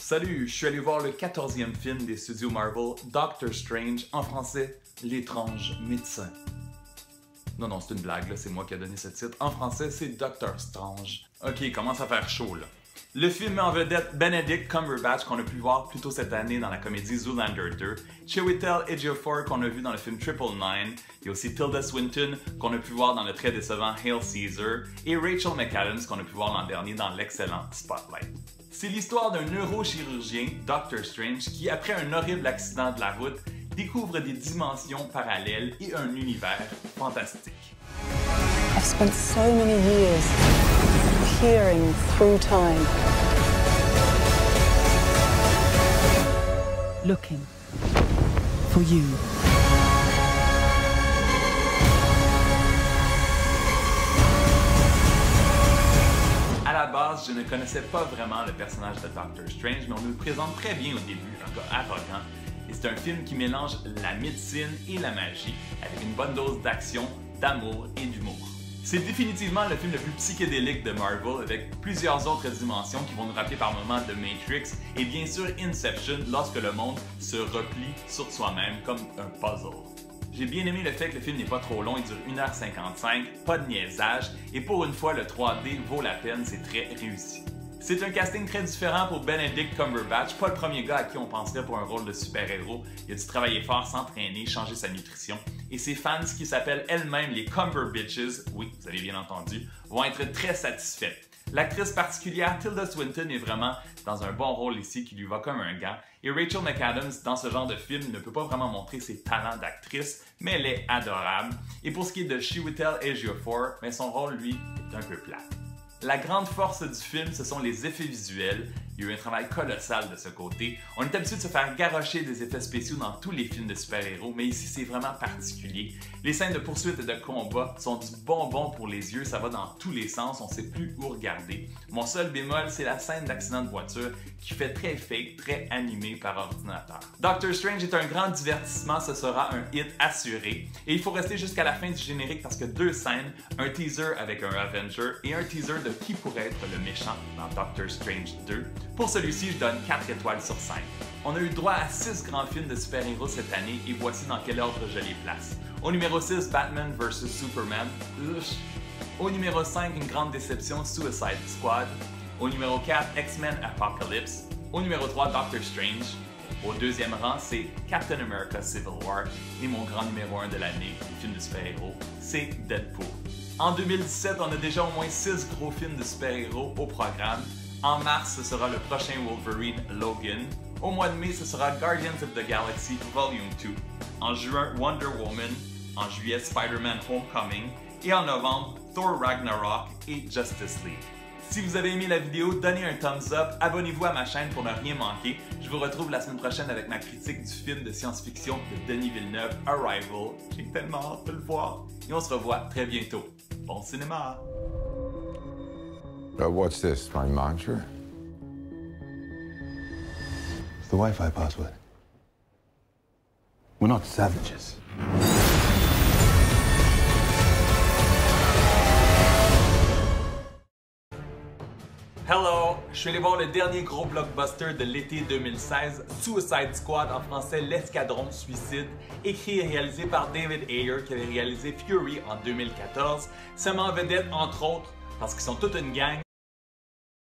Salut, je suis allé voir le 14e film des studios Marvel, Doctor Strange, en français, L'étrange médecin. Non, c'est une blague, là, c'est moi qui ai donné ce titre. En français, c'est Doctor Strange. Ok, il commence à faire chaud, là. Le film met en vedette Benedict Cumberbatch qu'on a pu voir plus tôt cette année dans la comédie Zoolander 2, Chiwetel Ejiofor qu'on a vu dans le film Triple Nine, il y a aussi Tilda Swinton qu'on a pu voir dans le très décevant Hail Caesar, et Rachel McAdams qu'on a pu voir l'an dernier dans l'excellent Spotlight. C'est l'histoire d'un neurochirurgien, Doctor Strange, qui après un horrible accident de la route, découvre des dimensions parallèles et un univers fantastique. I've spent so many years peering through time, looking for you. À la base, je ne connaissais pas vraiment le personnage de Doctor Strange, mais on nous le présente très bien au début, un gars arrogant. Et c'est un film qui mélange la médecine et la magie, avec une bonne dose d'action, d'amour et d'humour. C'est définitivement le film le plus psychédélique de Marvel, avec plusieurs autres dimensions qui vont nous rappeler par moments de Matrix, et bien sûr Inception lorsque le monde se replie sur soi-même comme un puzzle. J'ai bien aimé le fait que le film n'est pas trop long, il dure 1h55, pas de niaisage, et pour une fois le 3D vaut la peine, c'est très réussi. C'est un casting très différent pour Benedict Cumberbatch, pas le premier gars à qui on penserait pour un rôle de super-héros. Il a dû travailler fort, s'entraîner, changer sa nutrition. Et ses fans, qui s'appellent elles-mêmes les Cumberbitches, oui, vous avez bien entendu, vont être très satisfaits. L'actrice particulière Tilda Swinton est vraiment dans un bon rôle ici qui lui va comme un gant. Et Rachel McAdams, dans ce genre de film, ne peut pas vraiment montrer ses talents d'actrice, mais elle est adorable. Et pour ce qui est de Chiwetel Ejiofor, mais son rôle, lui, est un peu plat. La grande force du film, ce sont les effets visuels. Il y a eu un travail colossal de ce côté. On est habitué de se faire garrocher des effets spéciaux dans tous les films de super-héros, mais ici c'est vraiment particulier. Les scènes de poursuite et de combat sont du bonbon pour les yeux, ça va dans tous les sens, on ne sait plus où regarder. Mon seul bémol, c'est la scène d'accident de voiture qui fait très fake, très animé par ordinateur. Doctor Strange est un grand divertissement, ce sera un hit assuré. Et il faut rester jusqu'à la fin du générique parce que deux scènes, un teaser avec un Avenger et un teaser de qui pourrait être le méchant dans Doctor Strange 2. Pour celui-ci, je donne 4 étoiles sur 5. On a eu droit à 6 grands films de super-héros cette année et voici dans quel ordre je les place. Au numéro 6, Batman vs Superman. Au numéro 5, une grande déception, Suicide Squad. Au numéro 4, X-Men Apocalypse. Au numéro 3, Doctor Strange. Au deuxième rang, c'est Captain America Civil War. Et mon grand numéro 1 de l'année, les films de super-héros, c'est Deadpool. En 2017, on a déjà au moins 6 gros films de super-héros au programme. En mars, ce sera le prochain Wolverine, Logan. Au mois de mai, ce sera Guardians of the Galaxy Volume 2. En juin, Wonder Woman. En juillet, Spider-Man Homecoming. Et en novembre, Thor Ragnarok et Justice League. Si vous avez aimé la vidéo, donnez un thumbs up, abonnez-vous à ma chaîne pour ne rien manquer. Je vous retrouve la semaine prochaine avec ma critique du film de science-fiction de Denis Villeneuve, Arrival. J'ai tellement hâte de le voir. Et on se revoit très bientôt. Bon cinéma! What's this, my mantra? It's the Wi-Fi password. We're not savages. Hello! Je suis allé voir le dernier gros blockbuster de l'été 2016, Suicide Squad, en français L'Escadron Suicide, écrit et réalisé par David Ayer qui avait réalisé Fury en 2014. Ça met en vedette, entre autres, parce qu'ils sont toute une gang,